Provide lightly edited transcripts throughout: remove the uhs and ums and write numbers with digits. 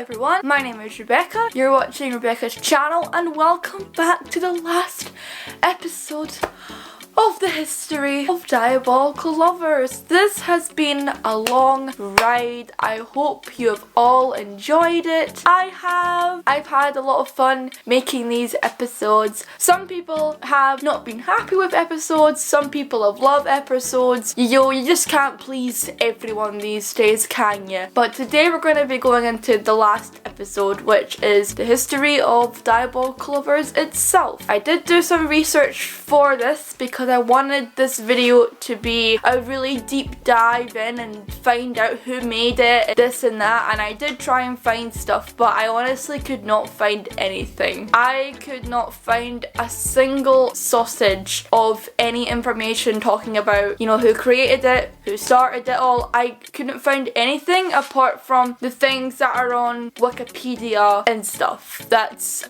everyone, my name is Rebecca, you're watching Rebecca's channel and welcome back to the last episode of the history of Diabolical Lovers. This has been a long ride. I hope you have all enjoyed it. I've had a lot of fun making these episodes. Some people have not been happy with episodes, some people have loved episodes. You just can't please everyone these days, can you? But today we're going to be going into the last episode, which is the history of Diabolical Lovers itself. I did do some research for this because I wanted this video to be a really deep dive in and find out who made it, this and that, and I did try and find stuff, but I honestly could not find anything. I could not find a single sausage of any information talking about, you know, who created it, who started it all. I couldn't find anything apart from the things that are on Wikipedia and stuff.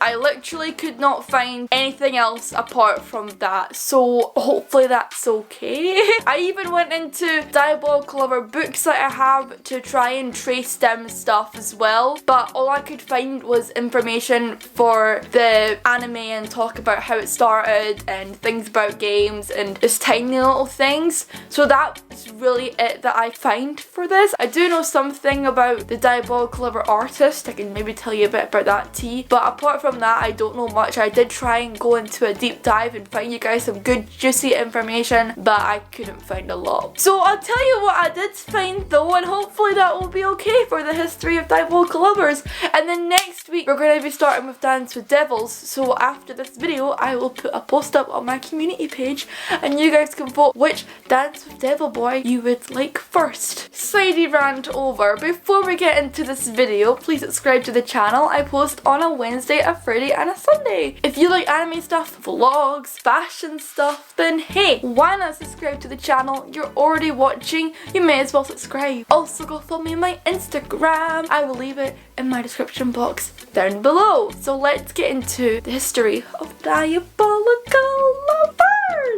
I literally could not find anything else apart from that, so hopefully that's okay. I even went into Diabolical Lover books that I have to try and trace down stuff as well, but all I could find was information for the anime and talk about how it started and things about games and just tiny little things. So that's really it that I find for this. I do know something about the Diabolical Lover artist. I can maybe tell you a bit about that tea, but apart from that I don't know much. I did try and go into a deep dive and find you guys some good juicy information, but I couldn't find a lot. So I'll tell you what I did find though, and hopefully that will be okay for the history of Diabolical Lovers. And then next week we're going to be starting with Dance with Devils, so after this video I will put a post up on my community page and you guys can vote which Dance with Devil boy you would like first. Sidey rant over. Before we get into this video, please subscribe to the channel. I post on a Wednesday, a Friday and a Sunday. If you like anime stuff, vlogs, fashion stuff, then hey, why not subscribe to the channel? You're already watching, you may as well subscribe. Also go follow me on my Instagram. I will leave it in my description box down below. So let's get into the history of Diabolical Lovers.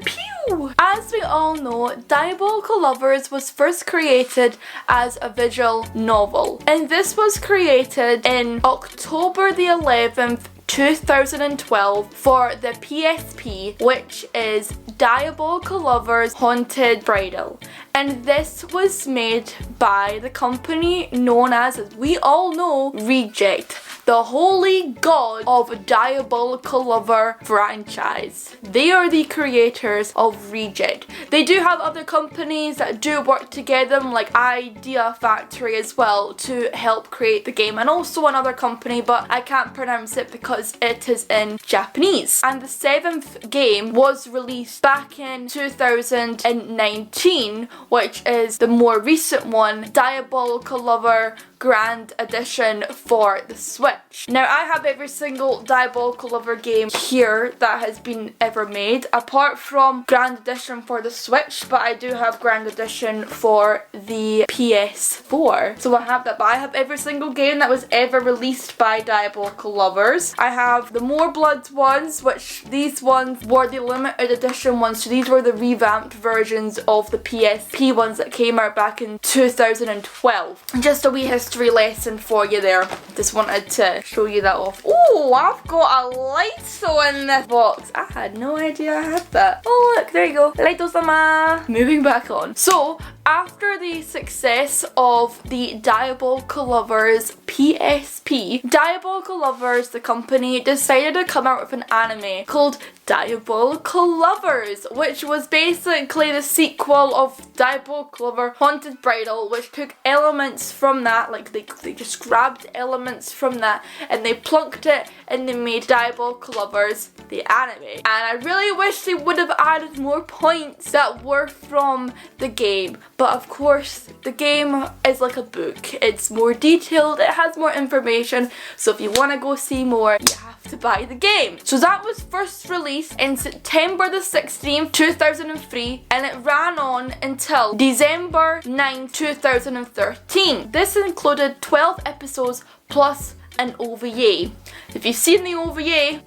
Pew! As we all know, Diabolical Lovers was first created as a visual novel, and this was created in October the 11th 2012 for the PSP, which is Diabolical Lovers Haunted Bridal, and this was made by the company known as we all know, Reject, the holy god of Diabolical Lover franchise. They are the creators of Reject. They do have other companies that do work together, like Idea Factory as well, to help create the game, and also another company, but I can't pronounce it because it is in Japanese. And the 7th game was released back in 2019, which is the more recent one, Diabolical Lover Grand Edition for the Switch. Now I have every single Diabolical Lover game here that has been ever made, apart from Grand Edition for the Switch, but I do have Grand Edition for the PS4. So I have that, but I have every single game that was ever released by Diabolical Lovers. I have the More Blood ones, which these ones were the limited edition ones, so these were the revamped versions of the PSP ones that came out back in 2012. Just a wee history lesson for you there. Just wanted to show you that off. Oh, I've got a Lighto in this box. I had no idea I had that. Oh look, there you go. Lighto-sama. Moving back on. So, after the success of the Diabolical Lovers PSP, Diabolical Lovers, the company, decided to come out with an anime called Diabolical Lovers, which was basically the sequel of Diabolical Lover Haunted Bridal, which took elements from that, like they just grabbed elements from that and they plunked it and they made Diabolical Lovers the anime. And I really wish they would have added more points that were from the game, but of course the game is like a book. It's more detailed, it has more information, so if you want to go see more, you have to buy the game. So that was first released in September the 16th 2003 and it ran on until December 9, 2013. This included 12 episodes plus an OVA. If you've seen the OVA,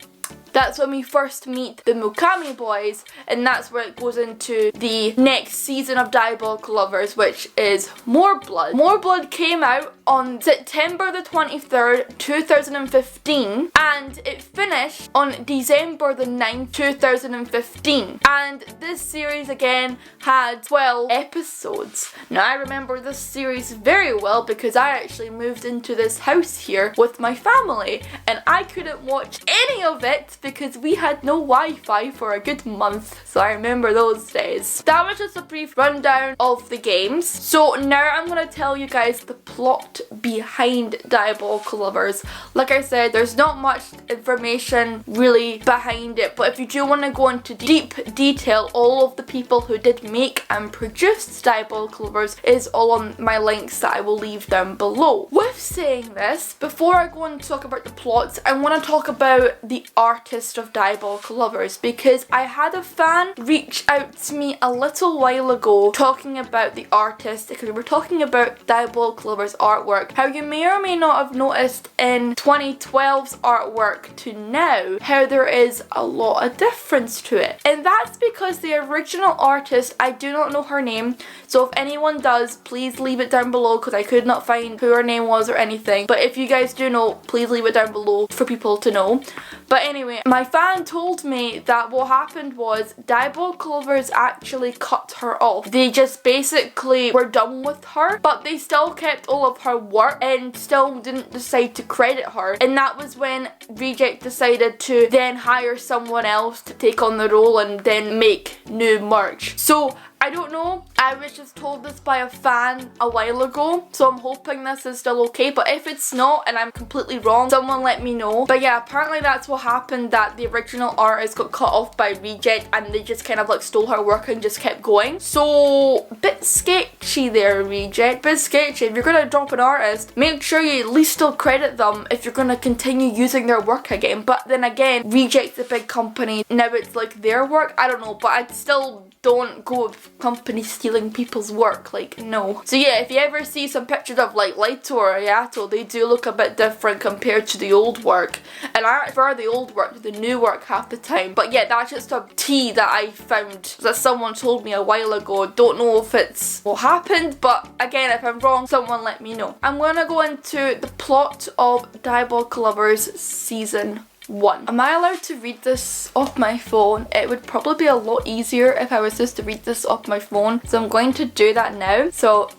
That's when we first meet the Mukami boys, and that's where it goes into the next season of Diabolical Lovers, which is More Blood. More Blood came out on September the 23rd, 2015, and it finished on December the 9th, 2015. And this series again had 12 episodes. Now I remember this series very well because I actually moved into this house here with my family, and I couldn't watch any of it because we had no Wi-Fi for a good month. So I remember those days. That was just a brief rundown of the games. So now I'm going to tell you guys the plot behind Diabolical Lovers. Like I said, there's not much information really behind it, but if you do want to go into deep detail, all of the people who did make and produce Diabolical Lovers is all on my links that I will leave down below. With saying this, before I go and talk about the plots, I want to talk about the artist of Diabolical Lovers, because I had a fan reach out to me a little while ago talking about the artist, because we were talking about Diabolical Lovers artwork, how you may or may not have noticed in 2012's artwork to now how there is a lot of difference to it. And that's because the original artist, I do not know her name, so if anyone does, please leave it down below because I could not find who her name was or anything. But if you guys do know, please leave it down below for people to know. But anyway, my fan told me that what happened was Diabolical Lovers actually cut her off. They just basically were done with her, but they still kept all of her work and still didn't decide to credit her. And that was when Reject decided to then hire someone else to take on the role and then make new merch. So I don't know, I was just told this by a fan a while ago, so I'm hoping this is still okay, but if it's not and I'm completely wrong, someone let me know. But yeah, apparently that's what happened, that the original artist got cut off by Reject and they just kind of like stole her work and just kept going. So, bit sketchy there, Reject, bit sketchy. If you're going to drop an artist, make sure you at least still credit them if you're going to continue using their work again. But then again, Reject's a big company, now it's like their work, I don't know, but I'd still don't go with companies stealing people's work, like, no. So yeah, if you ever see some pictures of like Laito or Ayato, they do look a bit different compared to the old work, and I prefer the old work to the new work half the time. But yeah, that's just a tea that I found that someone told me a while ago. Don't know if it's what happened, but again, if I'm wrong, someone let me know. I'm gonna go into the plot of Diabolical Lovers Season 1. Am I allowed to read this off my phone? It would probably be a lot easier if I was just to read this off my phone, so I'm going to do that now. So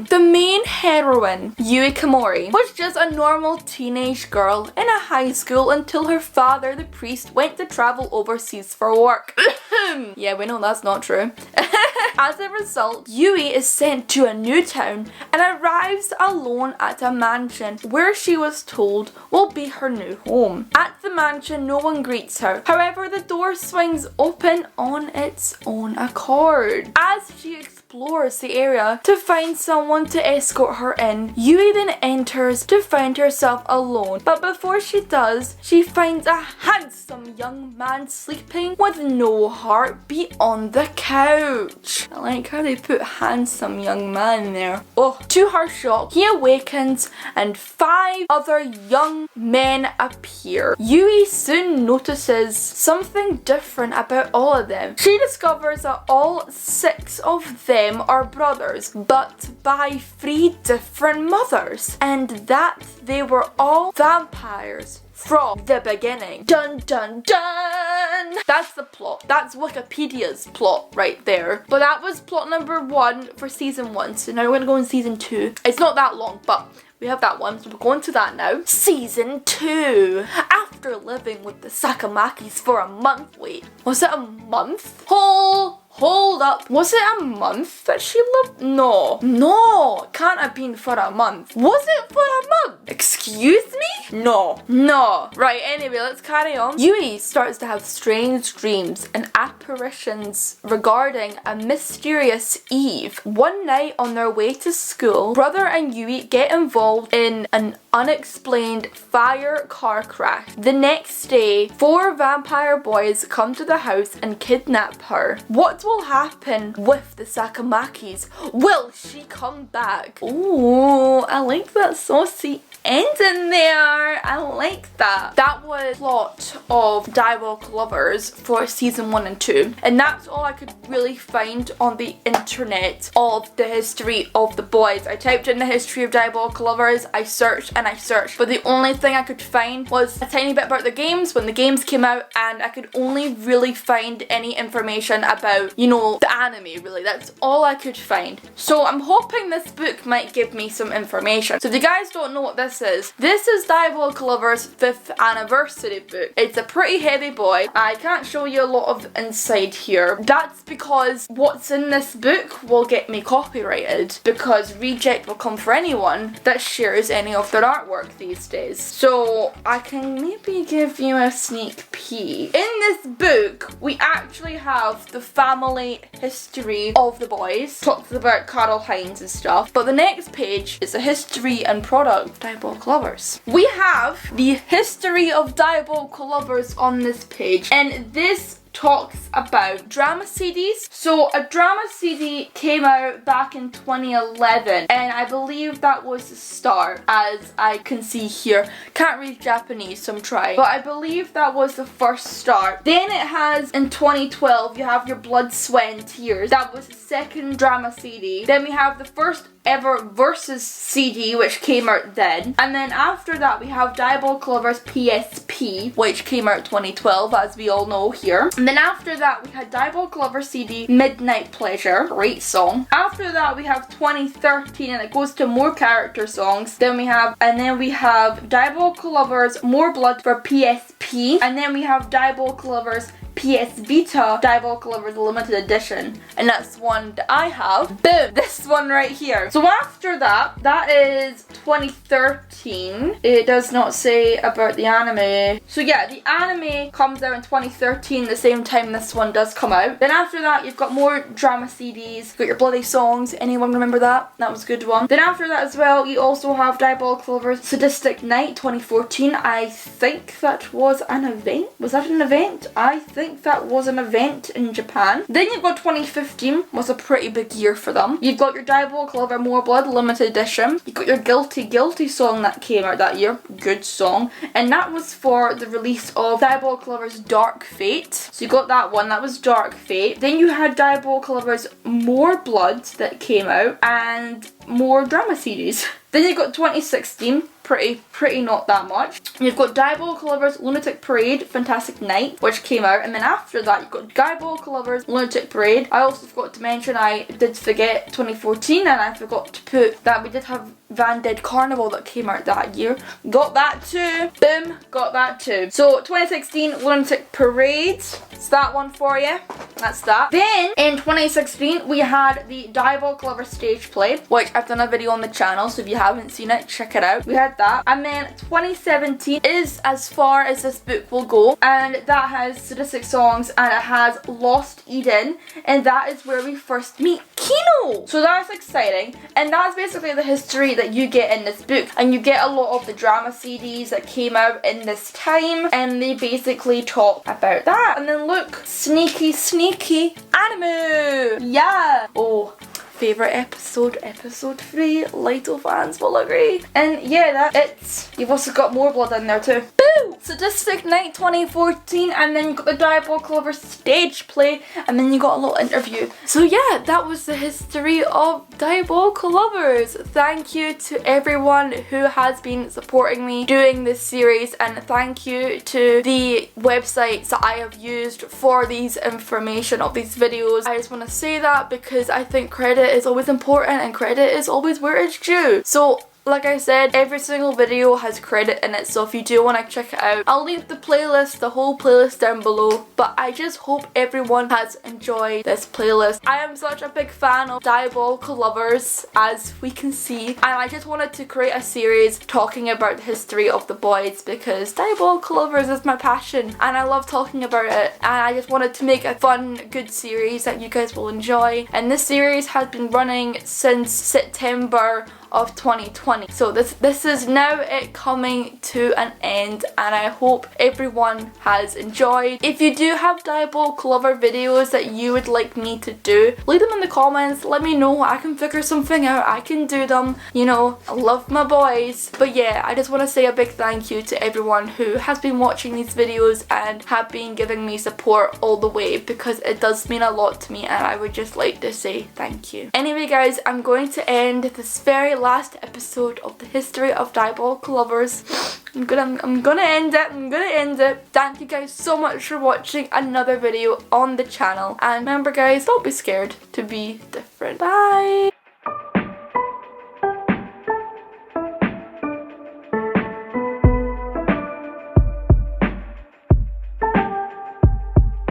the main heroine, Yui Kamori, was just a normal teenage girl in a high school until her father, the priest, went to travel overseas for work. Yeah, we know that's not true. As a result, Yui is sent to a new town and arrives alone at a mansion where she was told will be her new home. At the mansion, no one greets her. However, the door swings open on its own accord. As she explores the area to find someone to escort her in, Yui then enters to find herself alone. But before she does, she finds a handsome young man sleeping with no heartbeat on the couch. I like how they put handsome young man there. Oh, to her shock, he awakens and 5 other young men appear. Yui soon notices something different about all of them. She discovers that all 6 of them are brothers, but by 3 different mothers, and that they were all vampires from the beginning. Dun dun dun! That's the plot. That's Wikipedia's plot right there. But that was plot number 1 for season 1. So now we're gonna go in season 2. It's not that long, but we have that one, so we're going to that now. Season 2. After living with the Sakamakis for a month. Wait, was it a month? Hold up. Was it a month that she lived? No, it can't have been for a month. Was it for a month? Excuse me? No. Right, anyway, let's carry on. Yui starts to have strange dreams and apparitions regarding a mysterious Eve. One night on their way to school, Brother and Yui get involved in an unexplained fire car crash. The next day, 4 vampire boys come to the house and kidnap her. What will happen with the Sakamakis? Will she come back? Ooh, I like that saucy end in there. I like that. That was a plot of Diabolik Lovers for season 1 and 2. And that's all I could really find on the internet of the history of the boys. I typed in the history of Diabolik Lovers, I searched and I searched, but the only thing I could find was a tiny bit about the games when the games came out, and I could only really find any information about, you know, the anime really. That's all I could find. So I'm hoping this book might give me some information. So if you guys don't know what this is Diabolik Lovers' 5th anniversary book. It's a pretty heavy boy. I can't show you a lot of inside here. That's because what's in this book will get me copyrighted, because reject will come for anyone that shares any of their artwork these days. So I can maybe give you a sneak peek. In this book, we actually have the family history of the boys. Talks about Carol Hines and stuff. But the next page is the history and product of Diabolik Lovers. We have the history of Diabolik Lovers on this page, and this talks about drama CDs. So a drama CD came out back in 2011, and I believe that was the start, as I can see here. Can't read Japanese, so I'm trying, but I believe that was the first start. Then it has, in 2012, you have your Blood, Sweat and Tears. That was the second drama CD. Then we have the first ever Versus CD, which came out then. And then after that, we have Diabolik Lovers PSP, which came out 2012, as we all know here. And then after that, we had Diabolik Lovers CD Midnight Pleasure, great song. After that, we have 2013, and it goes to more character songs. Then we have Diabolik Lovers More Blood for PSP, and then we have Diabolik Lovers PS Vita Diabolik Lovers Limited Edition, and that's the one that I have. Boom! This one right here. So after that, that is 2013. It does not say about the anime. So yeah, the anime comes out in 2013, the same time this one does come out. Then after that, you've got more drama CDs. You've got your Bloody Songs. Anyone remember that? That was a good one. Then after that as well, you also have Diabolik Lovers Sadistic Night 2014. I think that was an event. Was that an event? I think that was an event in Japan. Then you've got 2015, was a pretty big year for them. You've got your Diabolik Lover More Blood Limited Edition. You've got your Guilty song that came out that year. Good song. And that was for the release of Diabolik Lovers Dark Fate. So you got that one, that was Dark Fate. Then you had Diabolik Lovers More Blood that came out, and more drama series. Then you've got 2016, pretty not that much. You've got Diabolik Lovers Lunatic Parade Fantastic Night, which came out, and then after that you've got Diabolik Lovers Lunatic Parade. I also forgot to mention, I did forget 2014, and I forgot to put that we did have Van Dead Carnival that came out that year. Got that too. Boom, got that too. So 2016 Lunatic Parade. It's that one for you. That's that. Then in 2016 we had the Diabolik Lovers stage play, which I've done a video on the channel, so if you haven't seen it, check it out. We had that. And then 2017 is as far as this book will go, and that has sadistic songs, and it has Lost Eden, and that is where we first meet Kino. So that's exciting, and that's basically the history that you get in this book, and you get a lot of the drama CDs that came out in this time, and they basically talk about that. And then look, sneaky anime. Yeah. Oh, favourite episode, episode 3, Lytle fans will agree. And yeah, that's it. You've also got More Blood in there too. Boo! Sadistic Night 2014, and then you got the Diabolik Lovers stage play, and then you got a little interview. So yeah, that was the history of Diabolik Lovers. Thank you to everyone who has been supporting me doing this series, and thank you to the websites that I have used for these information of these videos. I just want to say that because I think credit is always important, and credit is always where it's due. So like I said, every single video has credit in it, so if you do want to check it out, I'll leave the playlist, the whole playlist down below. But I just hope everyone has enjoyed this playlist. I am such a big fan of Diabolik Lovers, as we can see, and I just wanted to create a series talking about the history of the boys, because Diabolik Lovers is my passion and I love talking about it, and I just wanted to make a fun, good series that you guys will enjoy. And this series has been running since September of 2020. So this is now it coming to an end, and I hope everyone has enjoyed. If you do have Diabolik lover videos that you would like me to do, leave them in the comments. Let me know. I can figure something out. I can do them. You know, I love my boys. But yeah, I just want to say a big thank you to everyone who has been watching these videos and have been giving me support all the way, because it does mean a lot to me, and I would just like to say thank you. Anyway guys, I'm going to end this very last episode of the history of Diabolik lovers. I'm gonna end it. Thank you guys so much for watching another video on the channel, and remember guys, don't be scared to be different. Bye!